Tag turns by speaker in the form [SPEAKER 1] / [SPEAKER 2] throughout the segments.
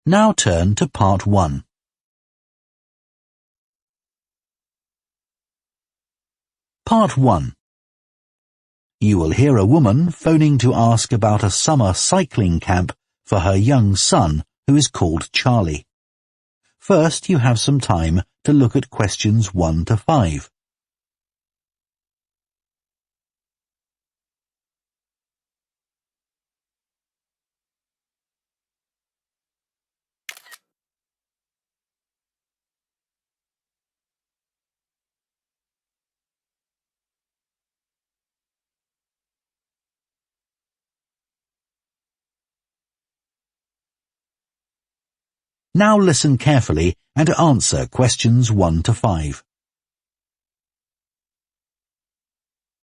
[SPEAKER 1] Now turn to Part 1. Part 1. You will hear a woman phoning to ask about a summer cycling camp for her young son who is called Charlie. First, you have some time to look at questions 1 to 5. Now listen carefully and answer questions 1 to 5.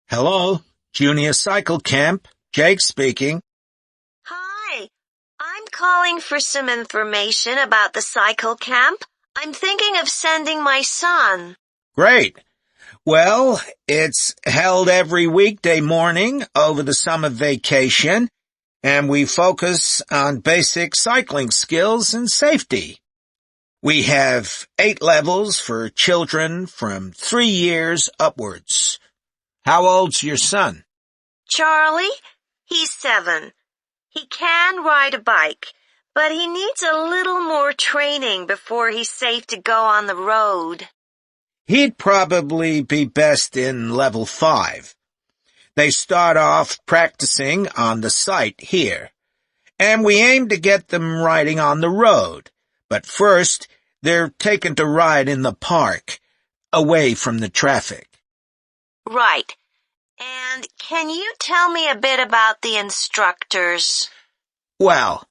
[SPEAKER 2] Hello, Junior Cycle Camp. Jake speaking.
[SPEAKER 3] Hi, I'm calling for some information about the cycle camp. I'm thinking of sending my son.
[SPEAKER 2] Great. Well, it's held every weekday morning over the summer vacation, and we focus on basic cycling skills and safety. We have 8 levels for children from 3 years upwards. How old's your son?
[SPEAKER 3] Charlie, he's 7. He can ride a bike, but he needs a little more training before he's safe to go on the road.
[SPEAKER 2] He'd probably be best in level 5. They start off practicing on the site here, and we aim to get them riding on the road. But first, they're taken to ride in the park, away from the traffic.
[SPEAKER 3] Right. And can you tell me a bit about the instructors?
[SPEAKER 2] Well,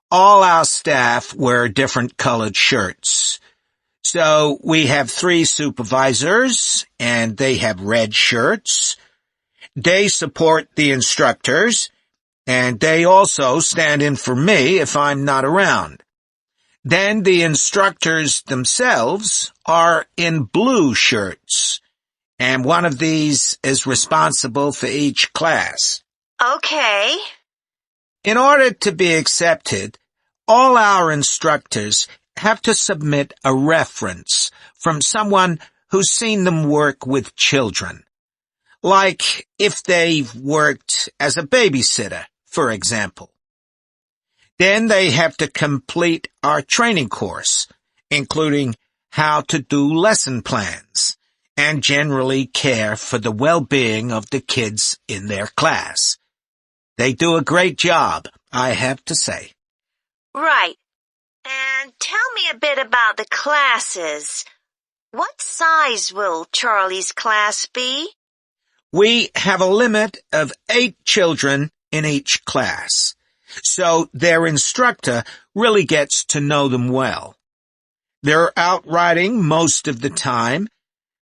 [SPEAKER 2] all our staff wear different colored shirts. So we have 3 supervisors, and they have red shirts. They support the instructors, and they also stand in for me if I'm not around. Then the instructors themselves are in blue shirts, and one of these is responsible for each class.
[SPEAKER 3] Okay.
[SPEAKER 2] In order to be accepted, all our instructors have to submit a reference from someone who's seen them work with children. Like if they've worked as a babysitter, for example. Then they have to complete our training course, including how to do lesson plans and generally care for the well-being of the kids in their class. They do a great job, I have to say.
[SPEAKER 3] Right. And tell me a bit about the classes. What size will Charlie's class be?
[SPEAKER 2] We have a limit of 8 children in each class, so their instructor really gets to know them well. They're out riding most of the time,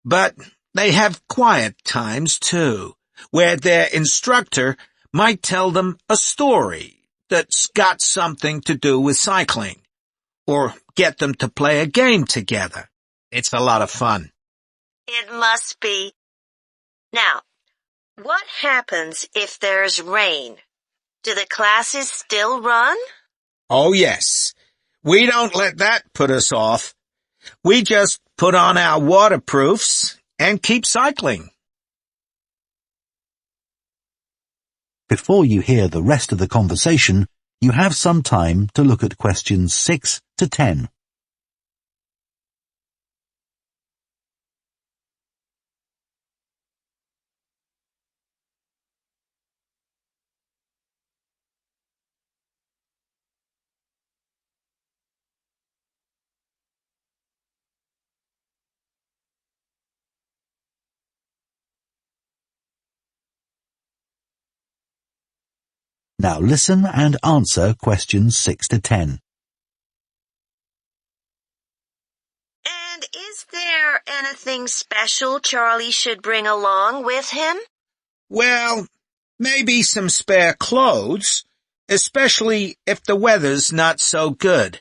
[SPEAKER 2] but they have quiet times too, where their instructor might tell them a story that's got something to do with cycling, or get them to play a game together. It's a lot of fun.
[SPEAKER 3] It must be. Now, what happens if there's rain? Do the classes still run?
[SPEAKER 2] Oh yes, we don't let that put us off. We just put on our waterproofs and keep cycling.
[SPEAKER 1] Before you hear the rest of the conversation, you have some time to look at questions 6 to 10. Now listen and answer questions 6 to 10.
[SPEAKER 3] And is there anything special Charlie should bring along with him?
[SPEAKER 2] Well, maybe some spare clothes, especially if the weather's not so good.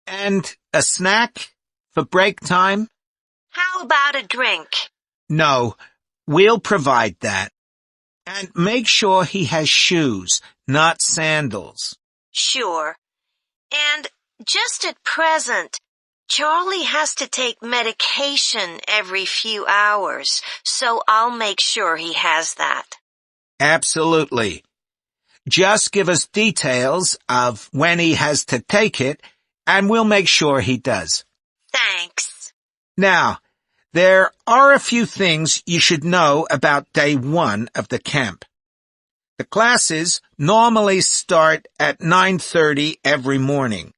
[SPEAKER 2] And a snack for break time?
[SPEAKER 3] How about a drink?
[SPEAKER 2] No, we'll provide that. And make sure he has shoes, not sandals.
[SPEAKER 3] Sure. And Just at present, Charlie has to take medication every few hours, so I'll make sure he has that.
[SPEAKER 2] Absolutely. Just give us details of when he has to take it, and we'll make sure he does.
[SPEAKER 3] Thanks.
[SPEAKER 2] Now, there are a few things you should know about day 1 of the camp. The classes normally start at 9:30 every morning,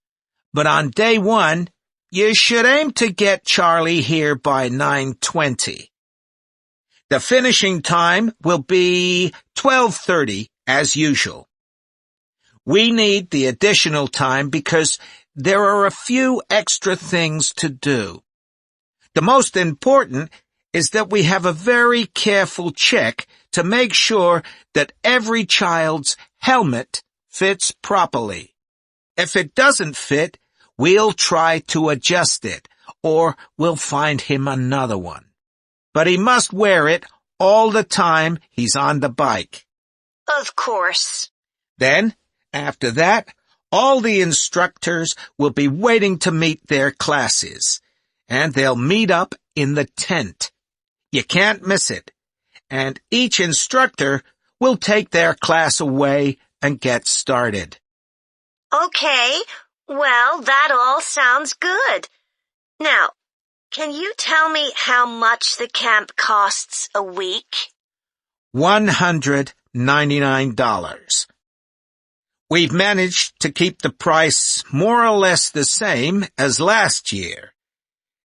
[SPEAKER 2] but on day 1, you should aim to get Charlie here by 9:20. The finishing time will be 12:30 as usual. We need the additional time because there are a few extra things to do. The most important is that we have a very careful check to make sure that every child's helmet fits properly. If it doesn't fit, we'll try to adjust it, or we'll find him another one. But he must wear it all the time he's on the bike.
[SPEAKER 3] Of course.
[SPEAKER 2] Then, after that, all the instructors will be waiting to meet their classes, and they'll meet up in the tent. You can't miss it, and each instructor will take their class away and get started.
[SPEAKER 3] Okay, well, that all sounds good. Now, can you tell me how much the camp costs a week?
[SPEAKER 2] $199. We've managed to keep the price more or less the same as last year.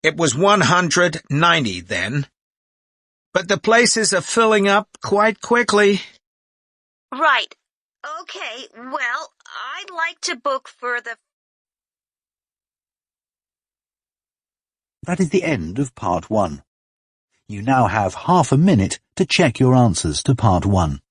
[SPEAKER 2] It was $190 then. But the places are filling up quite quickly.
[SPEAKER 3] Right. Okay, well, I'd like to book for the...
[SPEAKER 1] That is the end of part 1. You now have half a minute to check your answers to part 1.